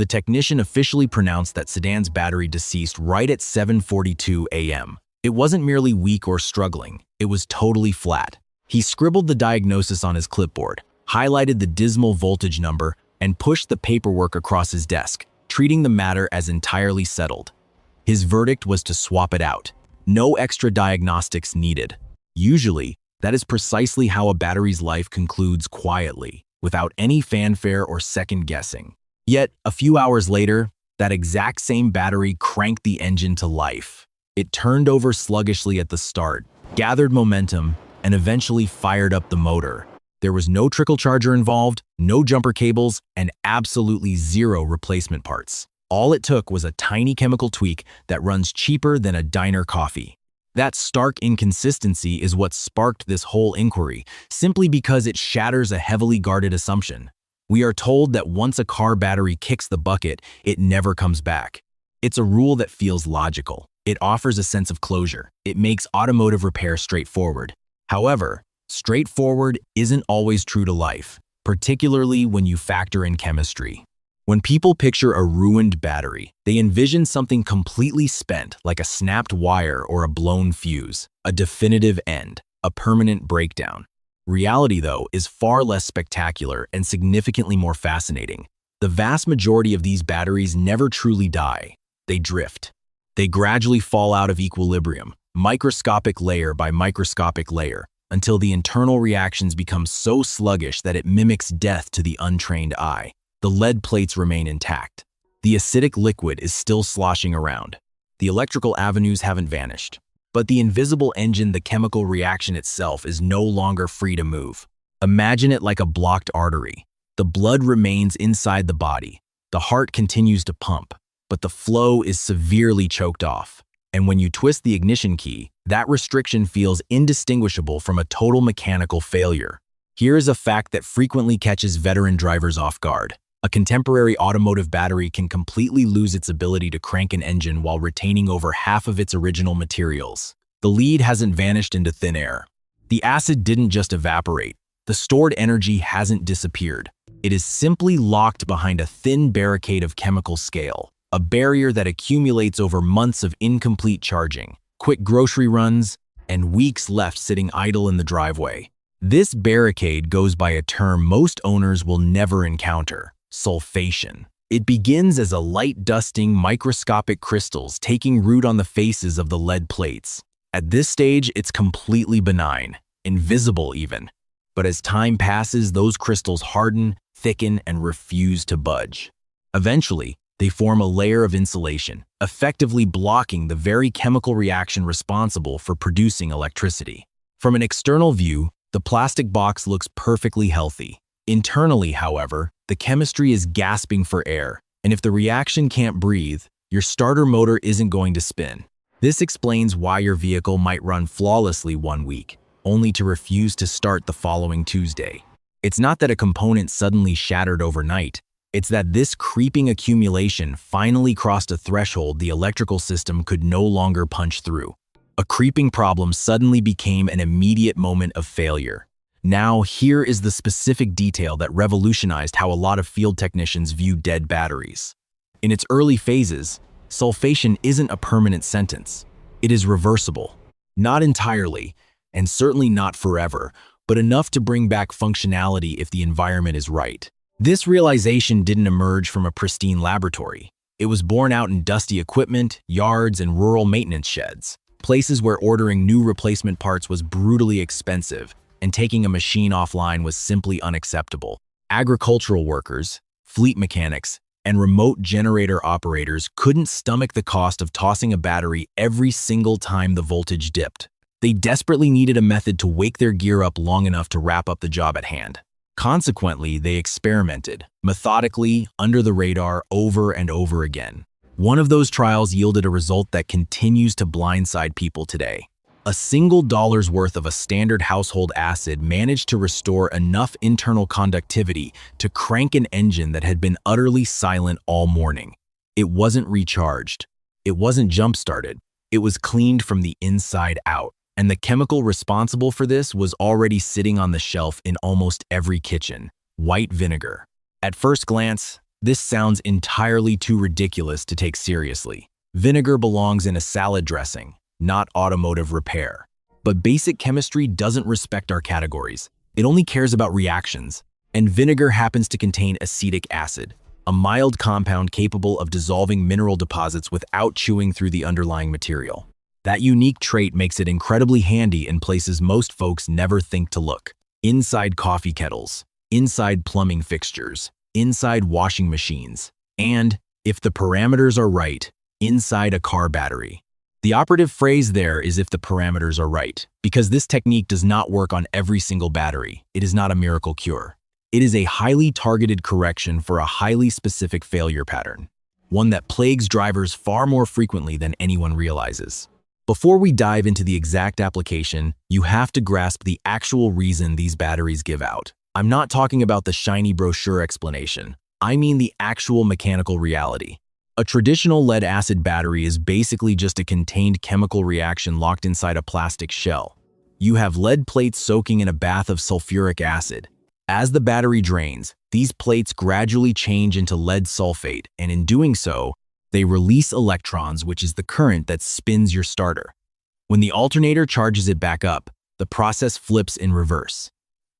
The technician officially pronounced that sedan's battery deceased right at 7:42 a.m. It wasn't merely weak or struggling, it was totally flat. He scribbled the diagnosis on his clipboard, highlighted the dismal voltage number, and pushed the paperwork across his desk, treating the matter as entirely settled. His verdict was to swap it out. No extra diagnostics needed. Usually, that is precisely how a battery's life concludes quietly, without any fanfare or second guessing. Yet, a few hours later, that exact same battery cranked the engine to life. It turned over sluggishly at the start, gathered momentum, and eventually fired up the motor. There was no trickle charger involved, no jumper cables, and absolutely zero replacement parts. All it took was a tiny chemical tweak that runs cheaper than a diner coffee. That stark inconsistency is what sparked this whole inquiry, simply because it shatters a heavily guarded assumption. We are told that once a car battery kicks the bucket, it never comes back. It's a rule that feels logical. It offers a sense of closure. It makes automotive repair straightforward. However, straightforward isn't always true to life, particularly when you factor in chemistry. When people picture a ruined battery, they envision something completely spent, like a snapped wire or a blown fuse, a definitive end, a permanent breakdown. Reality, though, is far less spectacular and significantly more fascinating. The vast majority of these batteries never truly die. They drift. They gradually fall out of equilibrium, microscopic layer by microscopic layer, until the internal reactions become so sluggish that it mimics death to the untrained eye. The lead plates remain intact. The acidic liquid is still sloshing around. The electrical avenues haven't vanished. But the invisible engine, the chemical reaction itself, is no longer free to move. Imagine it like a blocked artery. The blood remains inside the body. The heart continues to pump, but the flow is severely choked off. And when you twist the ignition key, that restriction feels indistinguishable from a total mechanical failure. Here is a fact that frequently catches veteran drivers off guard. A contemporary automotive battery can completely lose its ability to crank an engine while retaining over half of its original materials. The lead hasn't vanished into thin air. The acid didn't just evaporate. The stored energy hasn't disappeared. It is simply locked behind a thin barricade of chemical scale, a barrier that accumulates over months of incomplete charging, quick grocery runs, and weeks left sitting idle in the driveway. This barricade goes by a term most owners will never encounter: sulfation. It begins as a light dusting microscopic crystals taking root on the faces of the lead plates. At this stage, it's completely benign, invisible even. But as time passes, those crystals harden, thicken, and refuse to budge. Eventually, they form a layer of insulation, effectively blocking the very chemical reaction responsible for producing electricity. From an external view, the plastic box looks perfectly healthy. Internally, however, the chemistry is gasping for air, and if the reaction can't breathe, your starter motor isn't going to spin. This explains why your vehicle might run flawlessly one week, only to refuse to start the following Tuesday. It's not that a component suddenly shattered overnight. It's that this creeping accumulation finally crossed a threshold the electrical system could no longer punch through. A creeping problem suddenly became an immediate moment of failure. Now, here is the specific detail that revolutionized how a lot of field technicians view dead batteries. In its early phases, sulfation isn't a permanent sentence. It is reversible. Not entirely, and certainly not forever, but enough to bring back functionality if the environment is right. This realization didn't emerge from a pristine laboratory. It was born out in dusty equipment, yards, and rural maintenance sheds, places where ordering new replacement parts was brutally expensive, and taking a machine offline was simply unacceptable. Agricultural workers, fleet mechanics, and remote generator operators couldn't stomach the cost of tossing a battery every single time the voltage dipped. They desperately needed a method to wake their gear up long enough to wrap up the job at hand. Consequently, they experimented, methodically, under the radar, over and over again. One of those trials yielded a result that continues to blindside people today. A single dollar's worth of a standard household acid managed to restore enough internal conductivity to crank an engine that had been utterly silent all morning. It wasn't recharged. It wasn't jump-started. It was cleaned from the inside out. And the chemical responsible for this was already sitting on the shelf in almost every kitchen: white vinegar. At first glance, This sounds entirely too ridiculous to take seriously. Vinegar belongs in a salad dressing, not automotive repair. But basic chemistry doesn't respect our categories. It only cares about reactions. And vinegar happens to contain acetic acid, a mild compound capable of dissolving mineral deposits without chewing through the underlying material. That unique trait makes it incredibly handy in places most folks never think to look. Inside coffee kettles, inside plumbing fixtures, inside washing machines, and, if the parameters are right, inside a car battery. The operative phrase there is if the parameters are right, because this technique does not work on every single battery. It is not a miracle cure. It is a highly targeted correction for a highly specific failure pattern, one that plagues drivers far more frequently than anyone realizes. Before we dive into the exact application, you have to grasp the actual reason these batteries give out. I'm not talking about the shiny brochure explanation. I mean the actual mechanical reality. A traditional lead-acid battery is basically just a contained chemical reaction locked inside a plastic shell. You have lead plates soaking in a bath of sulfuric acid. As the battery drains, these plates gradually change into lead sulfate, and in doing so, they release electrons, which is the current that spins your starter. When the alternator charges it back up, the process flips in reverse.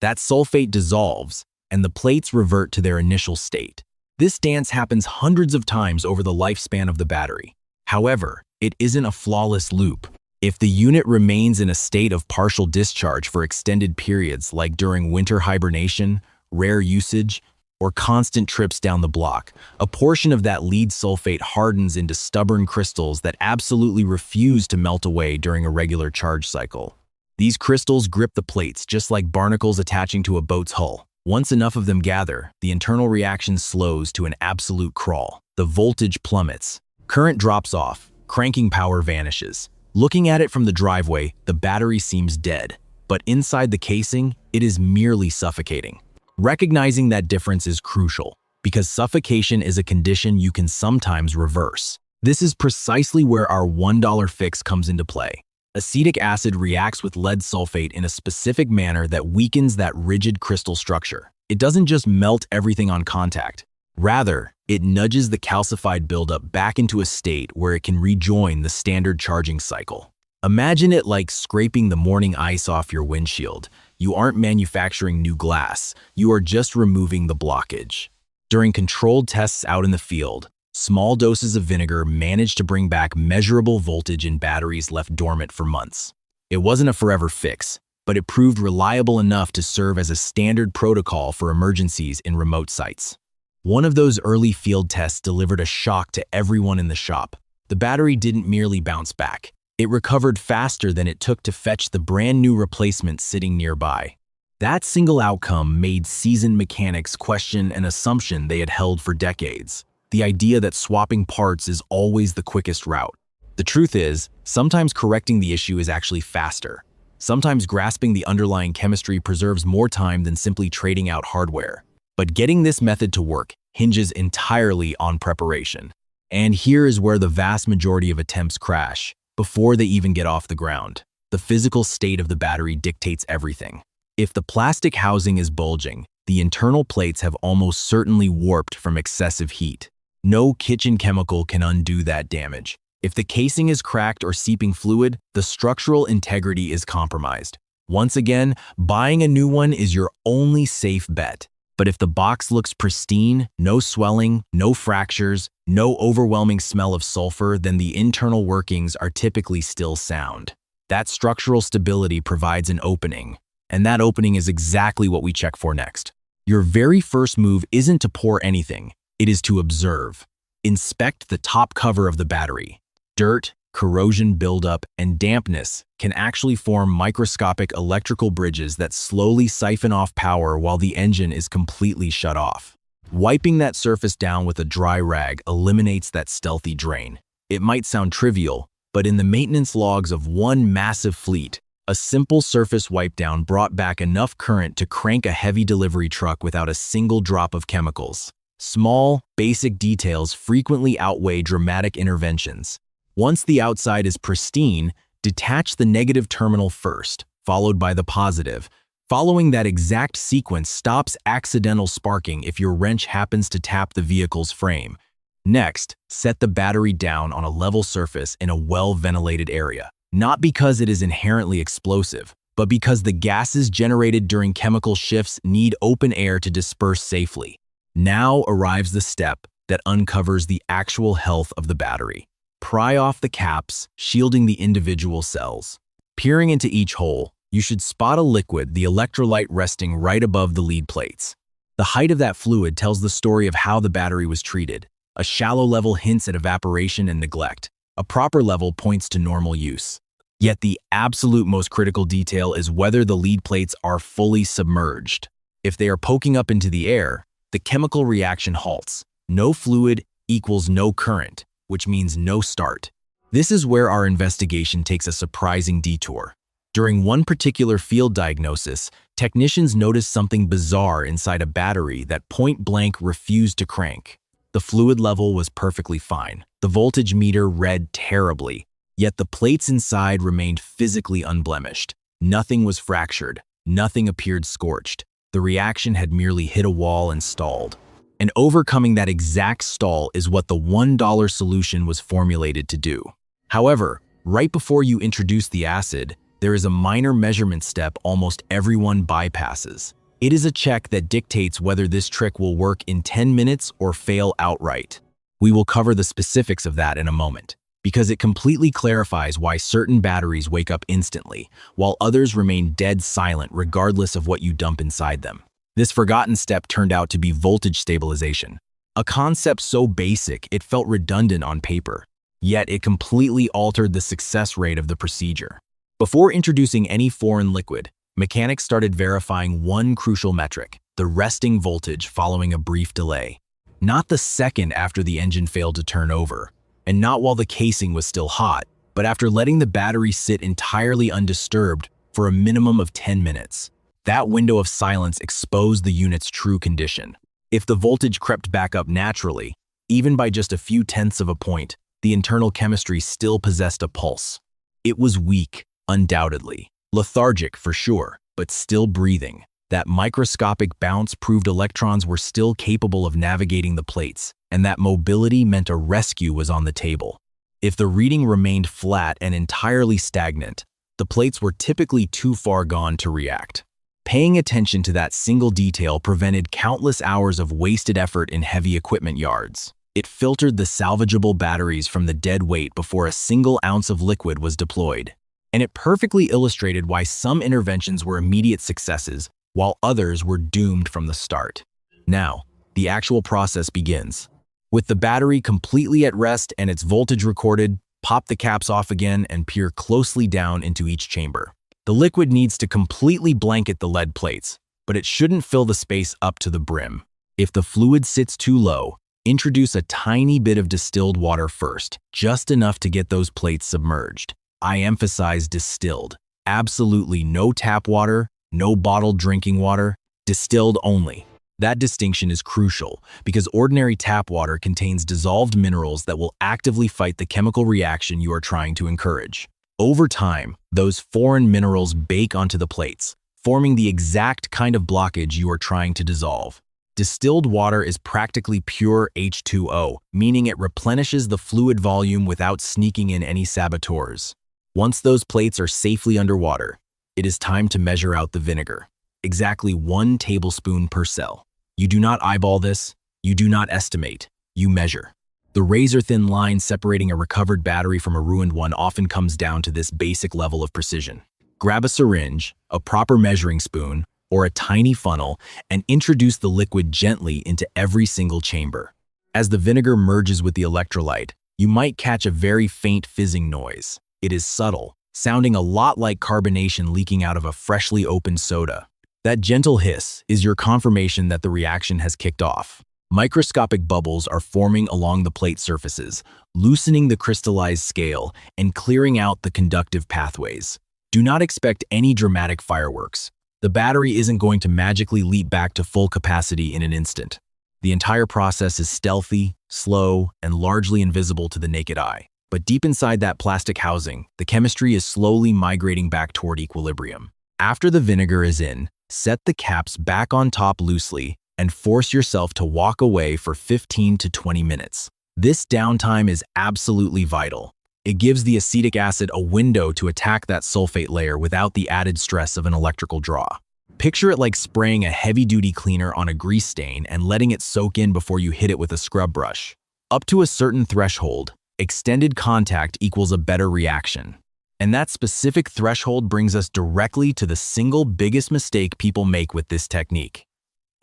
That sulfate dissolves, and the plates revert to their initial state. This dance happens hundreds of times over the lifespan of the battery. However, it isn't a flawless loop. If the unit remains in a state of partial discharge for extended periods, like during winter hibernation, rare usage, or constant trips down the block, a portion of that lead sulfate hardens into stubborn crystals that absolutely refuse to melt away during a regular charge cycle. These crystals grip the plates just like barnacles attaching to a boat's hull. Once enough of them gather, the internal reaction slows to an absolute crawl. The voltage plummets. Current drops off. Cranking power vanishes. Looking at it from the driveway, the battery seems dead. But inside the casing, it is merely suffocating. Recognizing that difference is crucial, because suffocation is a condition you can sometimes reverse. This is precisely where our $1 fix comes into play. Acetic acid reacts with lead sulfate in a specific manner that weakens that rigid crystal structure. It doesn't just melt everything on contact. Rather, it nudges the calcified buildup back into a state where it can rejoin the standard charging cycle. Imagine it like scraping the morning ice off your windshield. You aren't manufacturing new glass, you are just removing the blockage. During controlled tests out in the field, small doses of vinegar managed to bring back measurable voltage in batteries left dormant for months. It wasn't a forever fix, but it proved reliable enough to serve as a standard protocol for emergencies in remote sites. One of those early field tests delivered a shock to everyone in the shop. The battery didn't merely bounce back. It recovered faster than it took to fetch the brand new replacement sitting nearby. That single outcome made seasoned mechanics question an assumption they had held for decades: the idea that swapping parts is always the quickest route. The truth is, sometimes correcting the issue is actually faster. Sometimes grasping the underlying chemistry preserves more time than simply trading out hardware. But getting this method to work hinges entirely on preparation. And here is where the vast majority of attempts crash. Before they even get off the ground, the physical state of the battery dictates everything. If the plastic housing is bulging, the internal plates have almost certainly warped from excessive heat. No kitchen chemical can undo that damage. If the casing is cracked or seeping fluid, the structural integrity is compromised. Once again, buying a new one is your only safe bet. But if the box looks pristine, no swelling, no fractures, no overwhelming smell of sulfur, then the internal workings are typically still sound. That structural stability provides an opening, and that opening is exactly what we check for next. Your very first move isn't to pour anything, it is to observe. Inspect the top cover of the battery. Dirt, corrosion buildup, and dampness can actually form microscopic electrical bridges that slowly siphon off power while the engine is completely shut off. Wiping that surface down with a dry rag eliminates that stealthy drain. It might sound trivial, but in the maintenance logs of one massive fleet, a simple surface wipe down brought back enough current to crank a heavy delivery truck without a single drop of chemicals. Small, basic details frequently outweigh dramatic interventions. Once the outside is pristine, detach the negative terminal first, followed by the positive. Following that exact sequence stops accidental sparking if your wrench happens to tap the vehicle's frame. Next, set the battery down on a level surface in a well-ventilated area. Not because it is inherently explosive, but because the gases generated during chemical shifts need open air to disperse safely. Now arrives the step that uncovers the actual health of the battery. Pry off the caps, shielding the individual cells. Peering into each hole, you should spot a liquid, the electrolyte, resting right above the lead plates. The height of that fluid tells the story of how the battery was treated. A shallow level hints at evaporation and neglect. A proper level points to normal use. Yet the absolute most critical detail is whether the lead plates are fully submerged. If they are poking up into the air, the chemical reaction halts. No fluid equals no current, which means no start. This is where our investigation takes a surprising detour. During one particular field diagnosis, technicians noticed something bizarre inside a battery that point-blank refused to crank. The fluid level was perfectly fine. The voltage meter read terribly, yet the plates inside remained physically unblemished. Nothing was fractured. Nothing appeared scorched. The reaction had merely hit a wall and stalled. And overcoming that exact stall is what the $1 solution was formulated to do. However, right before you introduce the acid, there is a minor measurement step almost everyone bypasses. It is a check that dictates whether this trick will work in 10 minutes or fail outright. We will cover the specifics of that in a moment, because it completely clarifies why certain batteries wake up instantly, while others remain dead silent regardless of what you dump inside them. This forgotten step turned out to be voltage stabilization, a concept so basic it felt redundant on paper, yet it completely altered the success rate of the procedure. Before introducing any foreign liquid, mechanics started verifying one crucial metric: the resting voltage following a brief delay. Not the second after the engine failed to turn over, and not while the casing was still hot, but after letting the battery sit entirely undisturbed for a minimum of 10 minutes. That window of silence exposed the unit's true condition. If the voltage crept back up naturally, even by just a few tenths of a point, the internal chemistry still possessed a pulse. It was weak, undoubtedly. Lethargic for sure, but still breathing. That microscopic bounce proved electrons were still capable of navigating the plates, and that mobility meant a rescue was on the table. If the reading remained flat and entirely stagnant, the plates were typically too far gone to react. Paying attention to that single detail prevented countless hours of wasted effort in heavy equipment yards. It filtered the salvageable batteries from the dead weight before a single ounce of liquid was deployed. And it perfectly illustrated why some interventions were immediate successes, while others were doomed from the start. Now, the actual process begins. With the battery completely at rest and its voltage recorded, pop the caps off again and peer closely down into each chamber. The liquid needs to completely blanket the lead plates, but it shouldn't fill the space up to the brim. If the fluid sits too low, introduce a tiny bit of distilled water first, just enough to get those plates submerged. I emphasize distilled. Absolutely no tap water, no bottled drinking water, distilled only. That distinction is crucial because ordinary tap water contains dissolved minerals that will actively fight the chemical reaction you are trying to encourage. Over time, those foreign minerals bake onto the plates, forming the exact kind of blockage you are trying to dissolve. Distilled water is practically pure H2O, meaning it replenishes the fluid volume without sneaking in any saboteurs. Once those plates are safely underwater, it is time to measure out the vinegar. Exactly 1 tablespoon per cell. You do not eyeball this, you do not estimate, you measure. The razor-thin line separating a recovered battery from a ruined one often comes down to this basic level of precision. Grab a syringe, a proper measuring spoon, or a tiny funnel, and introduce the liquid gently into every single chamber. As the vinegar merges with the electrolyte, you might catch a very faint fizzing noise. It is subtle, sounding a lot like carbonation leaking out of a freshly opened soda. That gentle hiss is your confirmation that the reaction has kicked off. Microscopic bubbles are forming along the plate surfaces, loosening the crystallized scale and clearing out the conductive pathways. Do not expect any dramatic fireworks. The battery isn't going to magically leap back to full capacity in an instant. The entire process is stealthy, slow, and largely invisible to the naked eye. But deep inside that plastic housing, the chemistry is slowly migrating back toward equilibrium. After the vinegar is in, Set the caps back on top loosely and force yourself to walk away for 15 to 20 minutes. This downtime is absolutely vital. It gives the acetic acid a window to attack that sulfate layer without the added stress of an electrical draw. Picture it like spraying a heavy-duty cleaner on a grease stain and letting it soak in before you hit it with a scrub brush. Up to a certain threshold, extended contact equals a better reaction. And that specific threshold brings us directly to the single biggest mistake people make with this technique: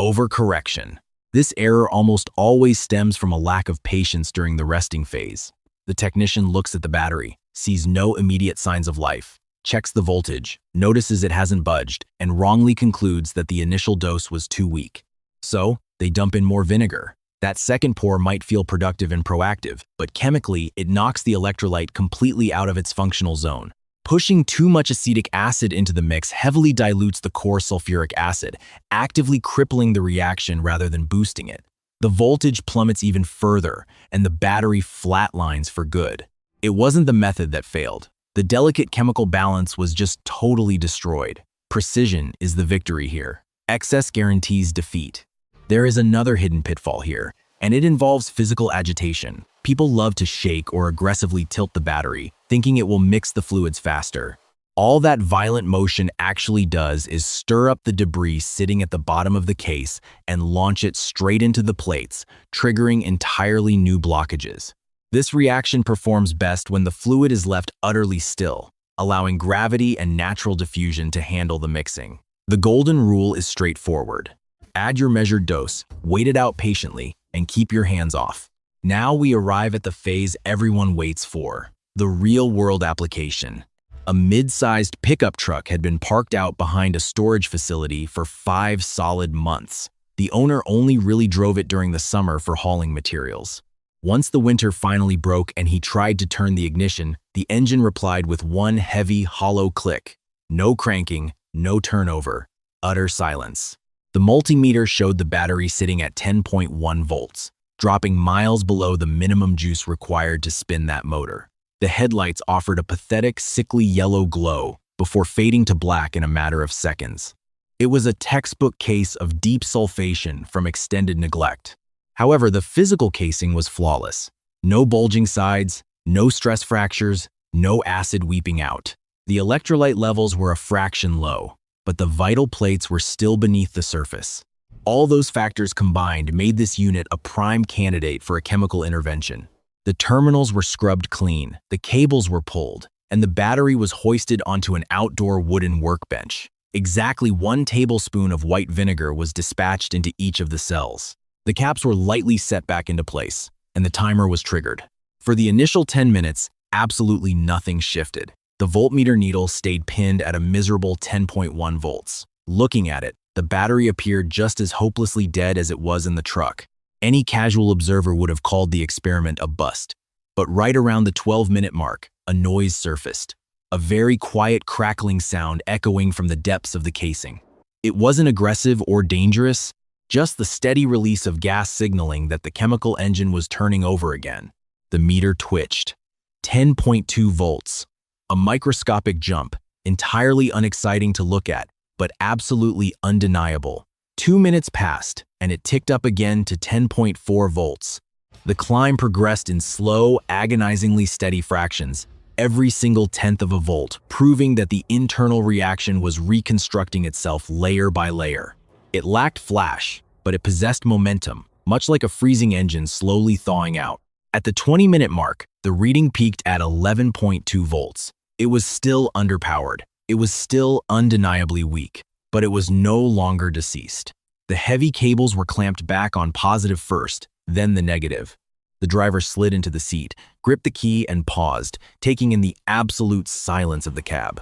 overcorrection. This error almost always stems from a lack of patience during the resting phase. The technician looks at the battery, sees no immediate signs of life, checks the voltage, notices it hasn't budged, and wrongly concludes that the initial dose was too weak. So, they dump in more vinegar. That second pour might feel productive and proactive, but chemically, it knocks the electrolyte completely out of its functional zone. Pushing too much acetic acid into the mix heavily dilutes the core sulfuric acid, actively crippling the reaction rather than boosting it. The voltage plummets even further, and the battery flatlines for good. It wasn't the method that failed. The delicate chemical balance was just totally destroyed. Precision is the victory here. Excess guarantees defeat. There is another hidden pitfall here, and it involves physical agitation. People love to shake or aggressively tilt the battery, thinking it will mix the fluids faster. All that violent motion actually does is stir up the debris sitting at the bottom of the case and launch it straight into the plates, triggering entirely new blockages. This reaction performs best when the fluid is left utterly still, allowing gravity and natural diffusion to handle the mixing. The golden rule is straightforward. Add your measured dose, wait it out patiently, and keep your hands off. Now we arrive at the phase everyone waits for: the real-world application. A mid-sized pickup truck had been parked out behind a storage facility for 5 solid months. The owner only really drove it during the summer for hauling materials. Once the winter finally broke and he tried to turn the ignition, the engine replied with one heavy, hollow click. No cranking, no turnover, utter silence. The multimeter showed the battery sitting at 10.1 volts, dropping miles below the minimum juice required to spin that motor. The headlights offered a pathetic, sickly yellow glow before fading to black in a matter of seconds. It was a textbook case of deep sulfation from extended neglect. However, the physical casing was flawless. No bulging sides, no stress fractures, no acid weeping out. The electrolyte levels were a fraction low, but the vital plates were still beneath the surface. All those factors combined made this unit a prime candidate for a chemical intervention. The terminals were scrubbed clean, the cables were pulled, and the battery was hoisted onto an outdoor wooden workbench. Exactly 1 tablespoon of white vinegar was dispatched into each of the cells. The caps were lightly set back into place, and the timer was triggered. For the initial 10 minutes, absolutely nothing shifted. The voltmeter needle stayed pinned at a miserable 10.1 volts. Looking at it, the battery appeared just as hopelessly dead as it was in the truck. Any casual observer would have called the experiment a bust. But right around the 12-minute mark, a noise surfaced. A very quiet crackling sound echoing from the depths of the casing. It wasn't aggressive or dangerous, just the steady release of gas signaling that the chemical engine was turning over again. The meter twitched. 10.2 volts. A microscopic jump, entirely unexciting to look at, but absolutely undeniable. 2 minutes passed, and it ticked up again to 10.4 volts. The climb progressed in slow, agonizingly steady fractions, every single tenth of a volt, proving that the internal reaction was reconstructing itself layer by layer. It lacked flash, but it possessed momentum, much like a freezing engine slowly thawing out. At the 20-minute mark, the reading peaked at 11.2 volts. It was still underpowered. It was still undeniably weak, but it was no longer deceased. The heavy cables were clamped back on positive first, then the negative. The driver slid into the seat, gripped the key, and paused, taking in the absolute silence of the cab.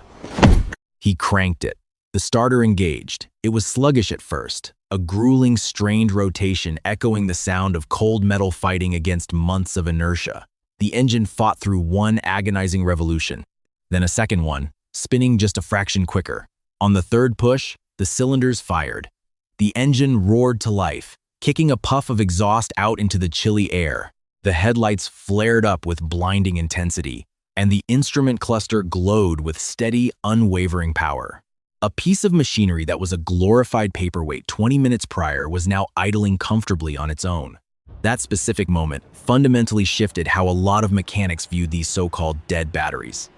He cranked it. The starter engaged. It was sluggish at first, a grueling, strained rotation echoing the sound of cold metal fighting against months of inertia. The engine fought through one agonizing revolution, then a second one, spinning just a fraction quicker. On the third push, the cylinders fired. The engine roared to life, kicking a puff of exhaust out into the chilly air. The headlights flared up with blinding intensity, and the instrument cluster glowed with steady, unwavering power. A piece of machinery that was a glorified paperweight 20 minutes prior was now idling comfortably on its own. That specific moment fundamentally shifted how a lot of mechanics viewed these so-called dead batteries.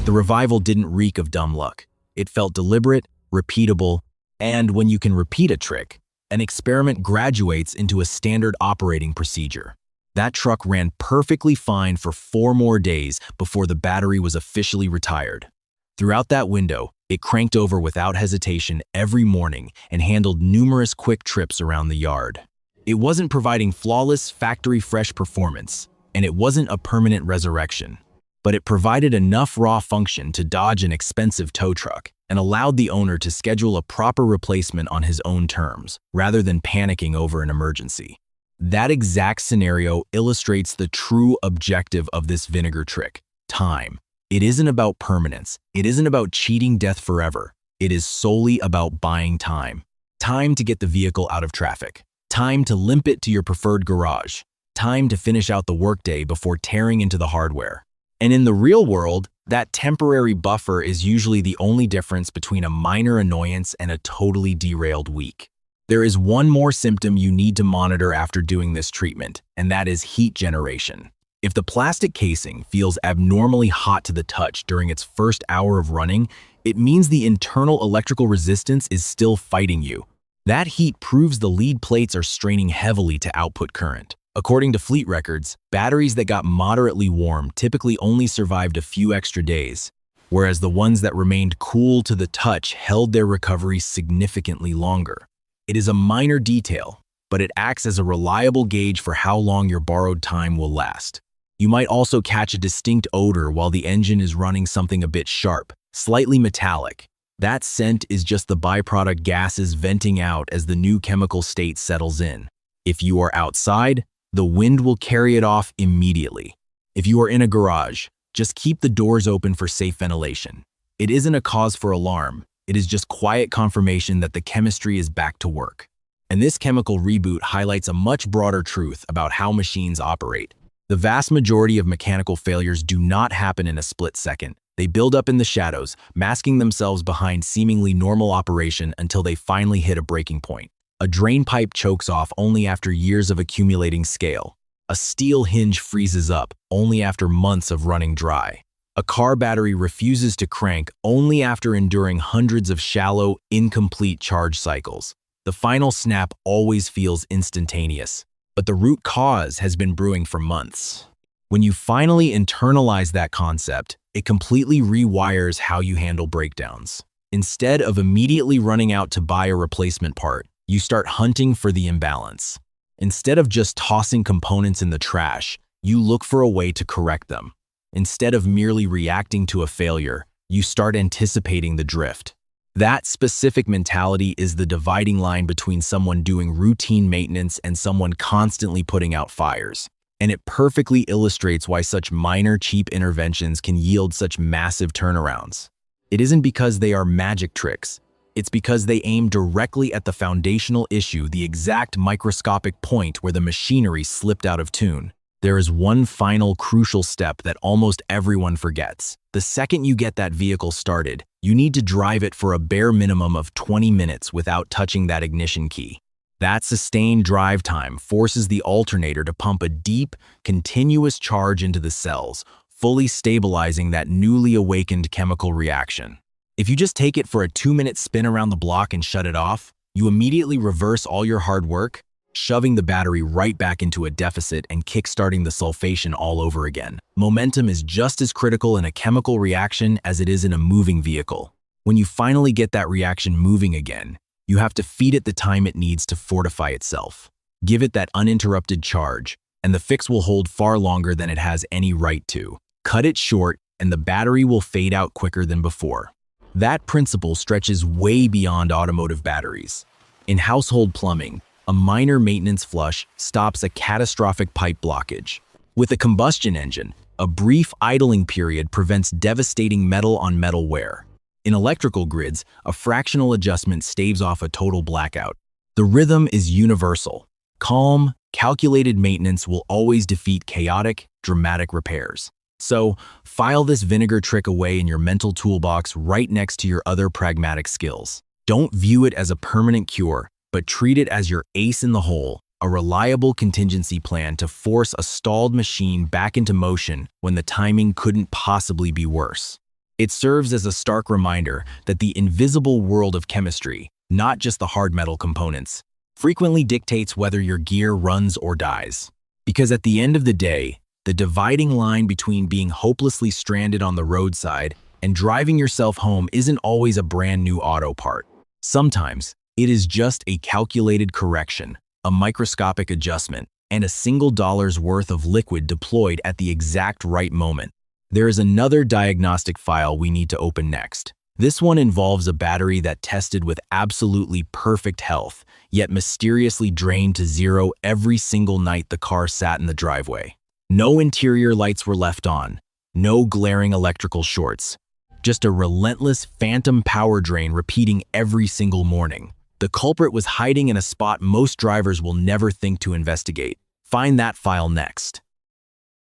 The revival didn't reek of dumb luck. It felt deliberate, repeatable, and when you can repeat a trick, an experiment graduates into a standard operating procedure. That truck ran perfectly fine for 4 more days before the battery was officially retired. Throughout that window, it cranked over without hesitation every morning and handled numerous quick trips around the yard. It wasn't providing flawless, factory-fresh performance, and it wasn't a permanent resurrection, but it provided enough raw function to dodge an expensive tow truck and allowed the owner to schedule a proper replacement on his own terms, rather than panicking over an emergency. That exact scenario illustrates the true objective of this vinegar trick: time. It isn't about permanence. It isn't about cheating death forever. It is solely about buying time. Time to get the vehicle out of traffic. Time to limp it to your preferred garage. Time to finish out the workday before tearing into the hardware. And in the real world, that temporary buffer is usually the only difference between a minor annoyance and a totally derailed week. There is one more symptom you need to monitor after doing this treatment, and that is heat generation. If the plastic casing feels abnormally hot to the touch during its first hour of running, it means the internal electrical resistance is still fighting you. That heat proves the lead plates are straining heavily to output current. According to fleet records, batteries that got moderately warm typically only survived a few extra days, whereas the ones that remained cool to the touch held their recovery significantly longer. It is a minor detail, but it acts as a reliable gauge for how long your borrowed time will last. You might also catch a distinct odor while the engine is running, something a bit sharp, slightly metallic. That scent is just the byproduct gases venting out as the new chemical state settles in. If you are outside, the wind will carry it off immediately. If you are in a garage, just keep the doors open for safe ventilation. It isn't a cause for alarm. It is just quiet confirmation that the chemistry is back to work. And this chemical reboot highlights a much broader truth about how machines operate. The vast majority of mechanical failures do not happen in a split second. They build up in the shadows, masking themselves behind seemingly normal operation until they finally hit a breaking point. A drain pipe chokes off only after years of accumulating scale. A steel hinge freezes up only after months of running dry. A car battery refuses to crank only after enduring hundreds of shallow, incomplete charge cycles. The final snap always feels instantaneous, but the root cause has been brewing for months. When you finally internalize that concept, it completely rewires how you handle breakdowns. Instead of immediately running out to buy a replacement part, you start hunting for the imbalance. Instead of just tossing components in the trash, you look for a way to correct them. Instead of merely reacting to a failure, you start anticipating the drift. That specific mentality is the dividing line between someone doing routine maintenance and someone constantly putting out fires. And it perfectly illustrates why such minor, cheap interventions can yield such massive turnarounds. It isn't because they are magic tricks. It's because they aim directly at the foundational issue, the exact microscopic point where the machinery slipped out of tune. There is one final crucial step that almost everyone forgets. The second you get that vehicle started, you need to drive it for a bare minimum of 20 minutes without touching that ignition key. That sustained drive time forces the alternator to pump a deep, continuous charge into the cells, fully stabilizing that newly awakened chemical reaction. If you just take it for a 2-minute spin around the block and shut it off, you immediately reverse all your hard work, shoving the battery right back into a deficit and kickstarting the sulfation all over again. Momentum is just as critical in a chemical reaction as it is in a moving vehicle. When you finally get that reaction moving again, you have to feed it the time it needs to fortify itself. Give it that uninterrupted charge, and the fix will hold far longer than it has any right to. Cut it short, and the battery will fade out quicker than before. That principle stretches way beyond automotive batteries. In household plumbing, a minor maintenance flush stops a catastrophic pipe blockage. With a combustion engine, a brief idling period prevents devastating metal-on-metal wear. In electrical grids, a fractional adjustment staves off a total blackout. The rhythm is universal. Calm, calculated maintenance will always defeat chaotic, dramatic repairs. So, file this vinegar trick away in your mental toolbox right next to your other pragmatic skills. Don't view it as a permanent cure, but treat it as your ace in the hole, a reliable contingency plan to force a stalled machine back into motion when the timing couldn't possibly be worse. It serves as a stark reminder that the invisible world of chemistry, not just the hard metal components, frequently dictates whether your gear runs or dies. Because at the end of the day, the dividing line between being hopelessly stranded on the roadside and driving yourself home isn't always a brand new auto part. Sometimes, it is just a calculated correction, a microscopic adjustment, and a single dollar's worth of liquid deployed at the exact right moment. There is another diagnostic file we need to open next. This one involves a battery that tested with absolutely perfect health, yet mysteriously drained to zero every single night the car sat in the driveway. No interior lights were left on, no glaring electrical shorts, just a relentless phantom power drain repeating every single morning. The culprit was hiding in a spot most drivers will never think to investigate. Find that file next.